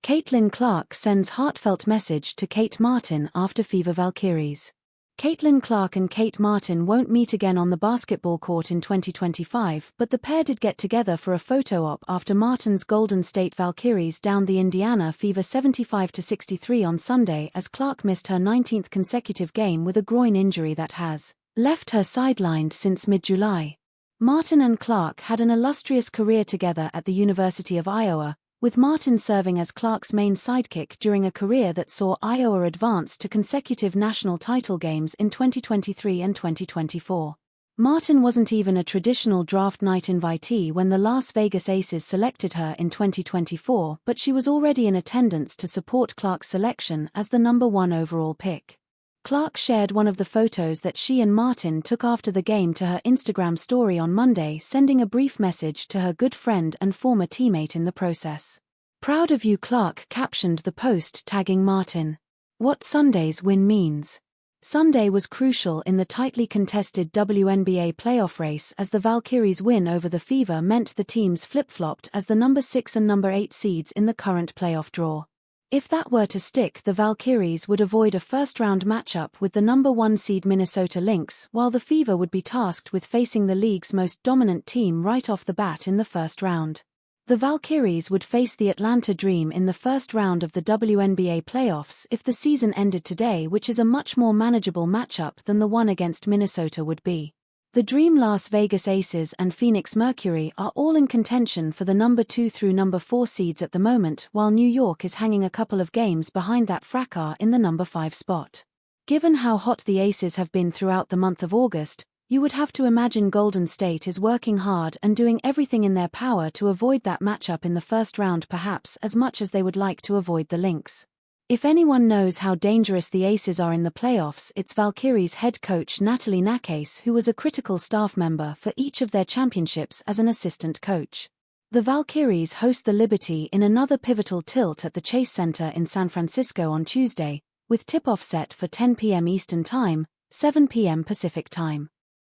Caitlin Clark sends heartfelt message to Kate Martin after Fever-Valkyries. Caitlin Clark and Kate Martin won't meet again on the basketball court in 2025, but the pair did get together for a photo op after Martin's Golden State Valkyries downed the Indiana Fever 75-63 on Sunday as Clark missed her 19th consecutive game with a groin injury that has left her sidelined since mid-July. Martin and Clark had an illustrious career together at the University of Iowa, with Martin serving as Clark's main sidekick during a career that saw Iowa advance to consecutive national title games in 2023 and 2024. Martin wasn't even a traditional draft night invitee when the Las Vegas Aces selected her in 2024, but she was already in attendance to support Clark's selection as the number 1 overall pick. Clark shared one of the photos that she and Martin took after the game to her Instagram story on Monday, sending a brief message to her good friend and former teammate in the process. "Proud of you," Clark captioned the post, tagging Martin. What Sunday's win means. Sunday was crucial in the tightly contested WNBA playoff race as the Valkyries' win over the Fever meant the teams flip-flopped as the number 6 and number 8 seeds in the current playoff draw. If that were to stick, the Valkyries would avoid a first-round matchup with the number 1 seed Minnesota Lynx, while the Fever would be tasked with facing the league's most dominant team right off the bat in the first round. The Valkyries would face the Atlanta Dream in the first round of the WNBA playoffs if the season ended today, which is a much more manageable matchup than the one against Minnesota would be. The Dream, Las Vegas Aces and Phoenix Mercury are all in contention for the number 2 through number 4 seeds at the moment, while New York is hanging a couple of games behind that fracas in the number 5 spot. Given how hot the Aces have been throughout the month of August, you would have to imagine Golden State is working hard and doing everything in their power to avoid that matchup in the first round, perhaps as much as they would like to avoid the Lynx. If anyone knows how dangerous the Aces are in the playoffs, it's Valkyries head coach Natalie Nakase, who was a critical staff member for each of their championships as an assistant coach. The Valkyries host the Liberty in another pivotal tilt at the Chase Center in San Francisco on Tuesday, with tip-off set for 10 p.m. Eastern Time, 7 p.m. Pacific Time.